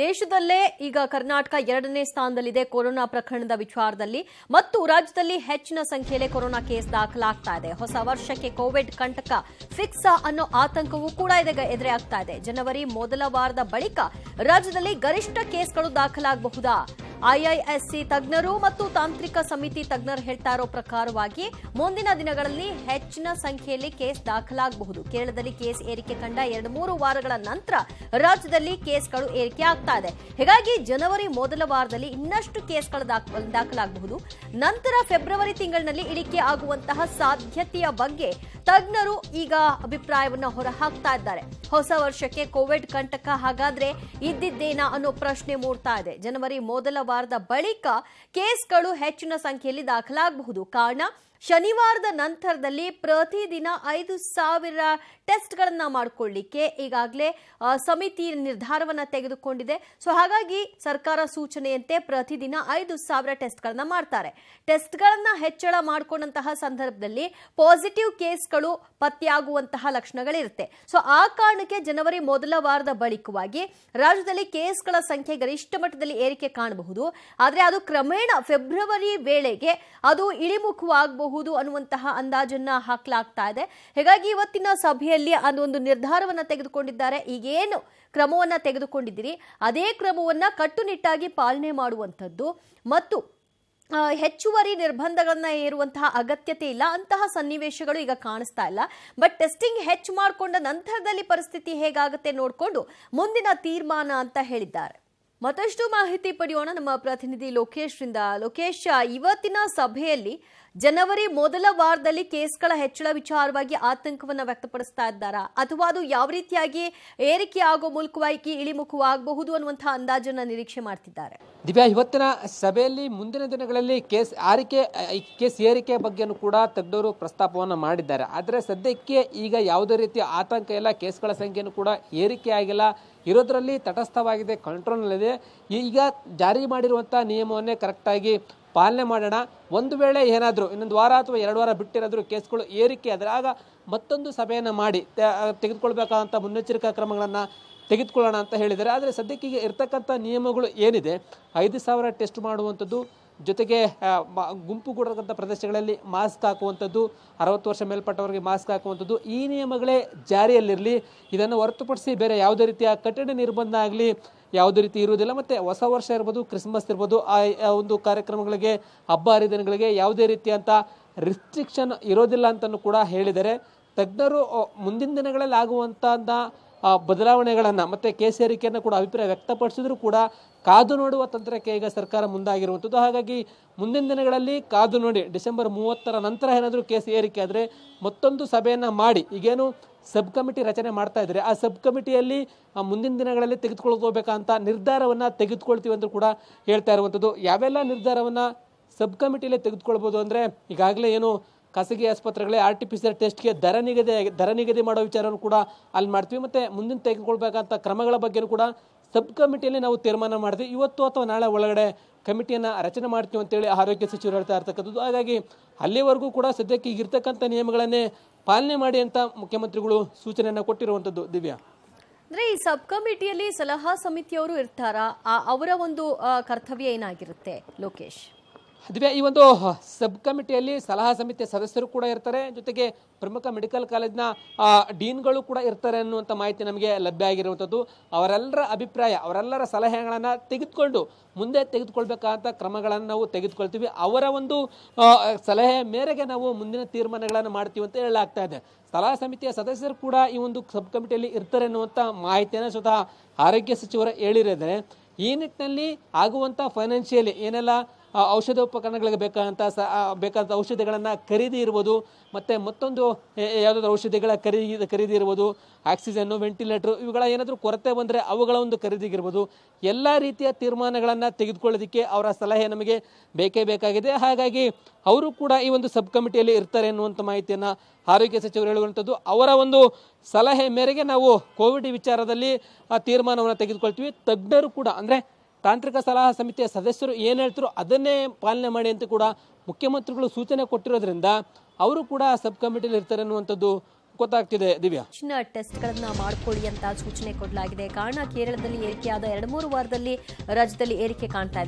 ದೇಶದಲ್ಲೇ ಈಗ ಕರ್ನಾಟಕ 2ನೇ ಸ್ಥಾನದಲ್ಲಿದೆ ಕೊರೋನಾ ಪ್ರಕರಣದ ವಿಚಾರದಲ್ಲಿ ಮತ್ತು ರಾಜ್ಯದಲ್ಲಿ ಹೆಚ್ಚಿನ ಸಂಖ್ಯೆಯಲ್ಲಿ ಕೊರೋನಾ ಕೇಸ್ ದಾಖಲಾಗ್ತಾ ಇದೆ. ಹೊಸ ವರ್ಷಕ್ಕೆ ಕೋವಿಡ್ ಕಂಟಕ ಫಿಕ್ಸ್ ಅನ್ನೋ ಆತಂಕವೂ ಕೂಡ ಎದುರಾಗ್ತಾ ಇದೆ. ಜನವರಿ ಮೊದಲ ವಾರದ ಬಳಿಕ ರಾಜ್ಯದಲ್ಲಿ ಗರಿಷ್ಠ ಕೇಸ್ಗಳು ದಾಖಲಾಗಬಹುದಾ? ಐಐಎಸ್ಸಿ ತಜ್ಞರು ಮತ್ತು ತಾಂತ್ರಿಕ ಸಮಿತಿ ತಜ್ಞರು ಹೇಳ್ತಾ ಇರೋ ಪ್ರಕಾರವಾಗಿ ಮುಂದಿನ ದಿನಗಳಲ್ಲಿ ಹೆಚ್ಚಿನ ಸಂಖ್ಯೆಯಲ್ಲಿ ಕೇಸ್ ದಾಖಲಾಗಬಹುದು. ಕೇರಳದಲ್ಲಿ ಕೇಸ್ ಏರಿಕೆ ಕಂಡ 2-3 ವಾರಗಳ ನಂತರ ರಾಜ್ಯದಲ್ಲಿ ಕೇಸ್ಗಳು ಏರಿಕೆ ಆಗ್ತಾ ಇದೆ. ಹೀಗಾಗಿ ಜನವರಿ ಮೊದಲ ವಾರದಲ್ಲಿ ಇನ್ನಷ್ಟು ಕೇಸ್ಗಳು ದಾಖಲಾಗಬಹುದು. ನಂತರ ಫೆಬ್ರವರಿ ತಿಂಗಳಿನಲ್ಲಿ ಇಳಿಕೆ ಆಗುವಂತಹ ಸಾಧ್ಯತೆಯ ಬಗ್ಗೆ ತಜ್ಞರು ಈಗ ಅಭಿಪ್ರಾಯವನ್ನು ಹೊರಹಾಕ್ತಾ ಇದ್ದಾರೆ. ಹೊಸ ವರ್ಷಕ್ಕೆ ಕೋವಿಡ್ ಕಂಟಕ ಹಾಗಾದ್ರೆ ಇದ್ದಿದ್ದೇನಾ ಅನ್ನೋ ಪ್ರಶ್ನೆ ಮೂಡ್ತಾ ಇದೆ. ಜನವರಿ ಮೊದಲ ವಾರದ ಬಳಿಕ ಕೇಸ್ಗಳು ಹೆಚ್ಚಿನ ಸಂಖ್ಯೆಯಲ್ಲಿ ದಾಖಲಾಗಬಹುದು. ಕಾರಣ ಶನಿವಾರದ ನಂತರದಲ್ಲಿ ಪ್ರತಿದಿನ 5,000 ಟೆಸ್ಟ್ಗಳನ್ನ ಮಾಡಿಕೊಳ್ಳಿಕ್ಕೆ ಈಗಾಗಲೇ ಸಮಿತಿ ನಿರ್ಧಾರವನ್ನ ತೆಗೆದುಕೊಂಡಿದೆ. ಸೊ ಹಾಗಾಗಿ ಸರ್ಕಾರ ಸೂಚನೆಯಂತೆ ಪ್ರತಿದಿನ 5,000 ಟೆಸ್ಟ್ಗಳನ್ನ ಮಾಡ್ತಾರೆ. ಟೆಸ್ಟ್ಗಳನ್ನ ಹೆಚ್ಚಳ ಮಾಡಿಕೊಂಡಂತಹ ಸಂದರ್ಭದಲ್ಲಿ ಪಾಸಿಟಿವ್ ಕೇಸ್ಗಳು ಪತ್ತೆಯಾಗುವಂತಹ ಲಕ್ಷಣಗಳಿರುತ್ತೆ. ಸೊ ಆ ಕಾರಣಕ್ಕೆ ಜನವರಿ ಮೊದಲ ವಾರದ ಬಳಿಕವಾಗಿ ರಾಜ್ಯದಲ್ಲಿ ಕೇಸ್ಗಳ ಸಂಖ್ಯೆ ಗರಿಷ್ಠ ಮಟ್ಟದಲ್ಲಿ ಏರಿಕೆ ಕಾಣಬಹುದು. ಆದರೆ ಅದು ಕ್ರಮೇಣ ಫೆಬ್ರವರಿ ವೇಳೆಗೆ ಅದು ಇಳಿಮುಖವಾಗಬಹುದು ಅನ್ನುವಂತಹ ಅಂದಾಜನ್ನ ಹಾಕಲಾಗ್ತಾ ಇದೆ. ಹೀಗಾಗಿ ಇವತ್ತಿನ ಸಭೆಯಲ್ಲಿ ಅದೊಂದು ನಿರ್ಧಾರವನ್ನ ತೆಗೆದುಕೊಂಡಿದ್ದಾರೆ. ಈಗೇನು ಕ್ರಮವನ್ನ ತೆಗೆದುಕೊಂಡಿದ್ದೀರಿ ಅದೇ ಕ್ರಮವನ್ನ ಕಟ್ಟುನಿಟ್ಟಾಗಿ ಪಾಲನೆ ಮಾಡುವಂಥದ್ದು ಮತ್ತು ಹೆಚ್ಚುವರಿ ನಿರ್ಬಂಧಗಳನ್ನ ಹೇರುವಂತಹ ಅಗತ್ಯತೆ ಇಲ್ಲ ಅಂತಹ ಸನ್ನಿವೇಶಗಳು ಈಗ ಕಾಣಿಸ್ತಾ ಇಲ್ಲ. ಬಟ್ ಟೆಸ್ಟಿಂಗ್ ಹೆಚ್ಚು ಮಾಡಿಕೊಂಡ ನಂತರದಲ್ಲಿ ಪರಿಸ್ಥಿತಿ ಹೇಗಾಗುತ್ತೆ ನೋಡಿಕೊಂಡು ಮುಂದಿನ ತೀರ್ಮಾನ ಅಂತ ಹೇಳಿದ್ದಾರೆ. ಮತ್ತಷ್ಟು ಮಾಹಿತಿ ಪಡೆಯೋಣ ನಮ್ಮ ಪ್ರತಿನಿಧಿ ಲೋಕೇಶ್ರಿಂದ. ಲೋಕೇಶ್, ಇವತ್ತಿನ ಸಭೆಯಲ್ಲಿ ಜನವರಿ ಮೊದಲ ವಾರದಲ್ಲಿ ಕೇಸ್ಗಳ ಹೆಚ್ಚಳ ವಿಚಾರವಾಗಿ ಆತಂಕವನ್ನು ವ್ಯಕ್ತಪಡಿಸ್ತಾ ಇದ್ದಾರಾ ಅಥವಾ ಅದು ಯಾವ ರೀತಿಯಾಗಿ ಏರಿಕೆ ಆಗೋ ಮೂಲಕವಾಗಿ ಇಳಿಮುಖವಾಗಬಹುದು ಅನ್ನುವಂತಹ ಅಂದಾಜನ್ನ ನಿರೀಕ್ಷೆ ಮಾಡ್ತಿದ್ದಾರೆ? ದಿವ್ಯಾ, ಇವತ್ತಿನ ಸಭೆಯಲ್ಲಿ ಮುಂದಿನ ದಿನಗಳಲ್ಲಿ ಕೇಸ್ ಏರಿಕೆ ಬಗ್ಗೆನೂ ಕೂಡ ತಜ್ಞರು ಪ್ರಸ್ತಾಪವನ್ನು ಮಾಡಿದ್ದಾರೆ. ಆದರೆ ಸದ್ಯಕ್ಕೆ ಈಗ ಯಾವುದೇ ರೀತಿಯ ಆತಂಕ ಇಲ್ಲ. ಕೇಸ್ಗಳ ಸಂಖ್ಯೆನೂ ಕೂಡ ಏರಿಕೆ ಆಗಿಲ್ಲ, ಇರೋದ್ರಲ್ಲಿ ತಟಸ್ಥವಾಗಿದೆ, ಕಂಟ್ರೋಲ್ನಲ್ಲಿದೆ. ಈಗ ಜಾರಿ ಮಾಡಿರುವಂಥ ನಿಯಮವನ್ನೇ ಕರೆಕ್ಟಾಗಿ ಪಾಲನೆ ಮಾಡೋಣ. ಒಂದು ವೇಳೆ ಏನಾದರೂ ಇನ್ನೊಂದು ವಾರ ಅಥವಾ 2 ವಾರ ಬಿಟ್ಟಿರೋದ್ರೂ ಕೇಸ್ಗಳು ಏರಿಕೆ ಆದರೆ ಆಗ ಮತ್ತೊಂದು ಸಭೆಯನ್ನು ಮಾಡಿ ತೆಗೆದುಕೊಳ್ಬೇಕಾದಂಥ ಮುನ್ನೆಚ್ಚರಿಕಾ ಕ್ರಮಗಳನ್ನು ತೆಗೆದುಕೊಳ್ಳೋಣ ಅಂತ ಹೇಳಿದ್ದಾರೆ. ಆದರೆ ಸದ್ಯಕ್ಕೆ ಈಗ ಇರ್ತಕ್ಕಂಥ ನಿಯಮಗಳು ಏನಿದೆ, 5,000 ಟೆಸ್ಟ್ ಮಾಡುವಂಥದ್ದು, ಜೊತೆಗೆ ಗುಂಪು ಕೂಡಿರ್ತಕ್ಕಂಥ ಪ್ರದೇಶಗಳಲ್ಲಿ ಮಾಸ್ಕ್ ಹಾಕುವಂಥದ್ದು, 60 ವರ್ಷ ಮೇಲ್ಪಟ್ಟವರಿಗೆ ಮಾಸ್ಕ್ ಹಾಕುವಂಥದ್ದು, ಈ ನಿಯಮಗಳೇ ಜಾರಿಯಲ್ಲಿರಲಿ. ಇದನ್ನು ಹೊರತುಪಡಿಸಿ ಬೇರೆ ಯಾವುದೇ ರೀತಿಯ ಕಠಿಣ ನಿರ್ಬಂಧ ಆಗಲಿ ಯಾವುದೇ ರೀತಿ ಇರುವುದಿಲ್ಲ. ಮತ್ತು ಹೊಸ ವರ್ಷ ಇರ್ಬೋದು, ಕ್ರಿಸ್ಮಸ್ ಇರ್ಬೋದು, ಆ ಒಂದು ಕಾರ್ಯಕ್ರಮಗಳಿಗೆ, ಹಬ್ಬ ಹರಿದಿನಗಳಿಗೆ ಯಾವುದೇ ರೀತಿಯಂಥ ರಿಸ್ಟ್ರಿಕ್ಷನ್ ಇರೋದಿಲ್ಲ ಅಂತಲೂ ಕೂಡ ಹೇಳಿದ್ದಾರೆ ತಜ್ಞರು. ಮುಂದಿನ ದಿನಗಳಲ್ಲಿ ಆಗುವಂಥ ಬದಲಾವಣೆಗಳನ್ನು ಮತ್ತು ಕೇಸ್ ಏರಿಕೆಯನ್ನು ಕೂಡ ಅಭಿಪ್ರಾಯ ವ್ಯಕ್ತಪಡಿಸಿದ್ರು ಕೂಡ ಕಾದು ನೋಡುವ ತಂತ್ರಕ್ಕೆ ಈಗ ಸರ್ಕಾರ ಮುಂದಾಗಿರುವಂಥದ್ದು. ಹಾಗಾಗಿ ಮುಂದಿನ ದಿನಗಳಲ್ಲಿ ಕಾದು ನೋಡಿ ಡಿಸೆಂಬರ್ 30ರ ನಂತರ ಏನಾದರೂ ಕೇಸ್ ಏರಿಕೆ ಆದರೆ ಮತ್ತೊಂದು ಸಭೆಯನ್ನು ಮಾಡಿ, ಈಗೇನು ಸಬ್ ಕಮಿಟಿ ರಚನೆ ಮಾಡ್ತಾ ಇದ್ದಾರೆ, ಆ ಸಬ್ ಕಮಿಟಿಯಲ್ಲಿ ಮುಂದಿನ ದಿನಗಳಲ್ಲಿ ತೆಗೆದುಕೊಳ್ಕೋಬೇಕಂತ ನಿರ್ಧಾರವನ್ನು ತೆಗೆದುಕೊಳ್ತೀವಿ ಅಂತ ಕೂಡ ಹೇಳ್ತಾ ಇರುವಂಥದ್ದು. ಯಾವೆಲ್ಲ ನಿರ್ಧಾರವನ್ನು ಸಬ್ ಕಮಿಟಿಯಲ್ಲಿ ತೆಗೆದುಕೊಳ್ಬೋದು ಅಂದರೆ, ಈಗಾಗಲೇ ಏನು ಖಾಸಗಿ ಆಸ್ಪತ್ರೆಗಳೇ RT-PCR ಟೆಸ್ಟ್ಗೆ ದರ ನಿಗದಿ ಮಾಡೋ ವಿಚಾರವನ್ನು ಕೂಡ ಅಲ್ಲಿ ಮಾಡ್ತೀವಿ. ಮತ್ತು ಮುಂದಿನ ತೆಗೆದುಕೊಳ್ಬೇಕಂತ ಕ್ರಮಗಳ ಬಗ್ಗೆಯೂ ಕೂಡ ಸಬ್ ಕಮಿಟಿಯಲ್ಲಿ ನಾವು ತೀರ್ಮಾನ ಮಾಡ್ತೀವಿ. ಇವತ್ತು ಅಥವಾ ನಾಳೆ ಒಳಗಡೆ ಕಮಿಟಿಯನ್ನು ರಚನೆ ಮಾಡ್ತೀವಿ ಅಂತೇಳಿ ಆರೋಗ್ಯ ಸಚಿವರು ಹೇಳ್ತಾ ಇರ್ತಕ್ಕಂಥದ್ದು. ಹಾಗಾಗಿ ಅಲ್ಲಿವರೆಗೂ ಕೂಡ ಸದ್ಯಕ್ಕೆ ಈಗಿರ್ತಕ್ಕಂಥ ನಿಯಮಗಳನ್ನೇ ಪಾಲನೆ ಮಾಡಿ ಅಂತ ಮುಖ್ಯಮಂತ್ರಿಗಳು ಸೂಚನೆಯನ್ನು ಕೊಟ್ಟಿರುವಂಥದ್ದು. ದಿವ್ಯಾ, ಅಂದ್ರೆ ಈ ಸಬ್ ಕಮಿಟಿಯಲ್ಲಿ ಸಲಹಾ ಸಮಿತಿಯವರು ಇರ್ತಾರಾ? ಅವರ ಒಂದು ಕರ್ತವ್ಯ ಏನಾಗಿರುತ್ತೆ ಲೋಕೇಶ್? ದಿವ್ಯಾ, ಈ ಒಂದು ಸಬ್ ಕಮಿಟಿಯಲ್ಲಿ ಸಲಹಾ ಸಮಿತಿಯ ಸದಸ್ಯರು ಕೂಡ ಇರ್ತಾರೆ, ಜೊತೆಗೆ ಪ್ರಮುಖ ಮೆಡಿಕಲ್ ಕಾಲೇಜ್ನ ಡೀನ್ಗಳು ಕೂಡ ಇರ್ತಾರೆ ಅನ್ನುವಂಥ ಮಾಹಿತಿ ನಮಗೆ ಲಭ್ಯ ಆಗಿರುವಂಥದ್ದು. ಅವರೆಲ್ಲರ ಅಭಿಪ್ರಾಯ, ಅವರೆಲ್ಲರ ಸಲಹೆಗಳನ್ನು ತೆಗೆದುಕೊಂಡು ಮುಂದೆ ತೆಗೆದುಕೊಳ್ಬೇಕಾದಂಥ ಕ್ರಮಗಳನ್ನು ನಾವು ತೆಗೆದುಕೊಳ್ತೀವಿ. ಅವರ ಒಂದು ಸಲಹೆ ಮೇರೆಗೆ ನಾವು ಮುಂದಿನ ತೀರ್ಮಾನಗಳನ್ನು ಮಾಡ್ತೀವಿ ಅಂತ ಹೇಳಲಾಗ್ತಾ ಇದೆ. ಸಲಹಾ ಸಮಿತಿಯ ಸದಸ್ಯರು ಕೂಡ ಈ ಒಂದು ಸಬ್ ಕಮಿಟಿಯಲ್ಲಿ ಇರ್ತಾರೆ ಅನ್ನುವಂಥ ಮಾಹಿತಿಯನ್ನು ಸ್ವತಃ ಆರೋಗ್ಯ ಸಚಿವರು ಹೇಳಿದ್ದಾರೆ. ಈ ನಿಟ್ಟಿನಲ್ಲಿ ಆಗುವಂಥ ಫೈನಾನ್ಷಿಯಲಿ ಏನೆಲ್ಲ ಔಷಧೋಪಕರಣಗಳಿಗೆ ಬೇಕಾದ ಔಷಧಿಗಳನ್ನು ಖರೀದಿ ಇರ್ಬೋದು, ಮತ್ತು ಮತ್ತೊಂದು ಯಾವುದಾದ್ರೂ ಔಷಧಿಗಳ ಖರೀದಿ ಇರ್ಬೋದು, ಆಕ್ಸಿಜನ್ನು, ವೆಂಟಿಲೇಟರ್, ಇವುಗಳ ಏನಾದರೂ ಕೊರತೆ ಬಂದರೆ ಅವುಗಳ ಒಂದು ಖರೀದಿಗಿರ್ಬೋದು, ಎಲ್ಲ ರೀತಿಯ ತೀರ್ಮಾನಗಳನ್ನು ತೆಗೆದುಕೊಳ್ಳೋದಕ್ಕೆ ಅವರ ಸಲಹೆ ನಮಗೆ ಬೇಕೇ ಬೇಕಾಗಿದೆ. ಹಾಗಾಗಿ ಅವರು ಕೂಡ ಈ ಒಂದು ಸಬ್ ಕಮಿಟಿಯಲ್ಲಿ ಇರ್ತಾರೆ ಅನ್ನುವಂಥ ಮಾಹಿತಿಯನ್ನು ಆರೋಗ್ಯ ಸಚಿವರು ಹೇಳುವಂಥದ್ದು. ಅವರ ಒಂದು ಸಲಹೆ ಮೇರೆಗೆ ನಾವು ಕೋವಿಡ್ ವಿಚಾರದಲ್ಲಿ ತೀರ್ಮಾನವನ್ನು ತೆಗೆದುಕೊಳ್ತೀವಿ. ತಜ್ಞರು ಕೂಡ ಅಂದರೆ ತಾಂತ್ರಿಕ ಸಲಹಾ ಸಮಿತಿಯ ಸದಸ್ಯರು ಏನು ಹೇಳ್ತಾರೋ ಅದನ್ನೇ ಪಾಲನೆ ಮಾಡಿ ಅಂತ ಕೂಡ ಮುಖ್ಯಮಂತ್ರಿಗಳು ಸೂಚನೆ ಕೊಟ್ಟಿರೋದ್ರಿಂದ ಅವರು ಕೂಡ ಸಬ್ ಕಮಿಟಿಯಲ್ಲಿ ಇರ್ತಾರೆ ಅನ್ನುವಂಥದ್ದು ಗೊತ್ತಾಗ್ತಿದೆ ದಿವ್ಯಾ. ಹೆಚ್ಚಿನ ಟೆಸ್ಟ್ಗಳನ್ನ ಮಾಡಿಕೊಳ್ಳಿ ಅಂತ ಸೂಚನೆ ಕೊಡಲಾಗಿದೆ. ಕಾರಣ ಕೇರಳದಲ್ಲಿ ಏರಿಕೆಯಾದ 2-3 ವಾರದಲ್ಲಿ ರಾಜ್ಯದಲ್ಲಿ ಏರಿಕೆ ಕಾಣ್ತಾ ಇದೆ.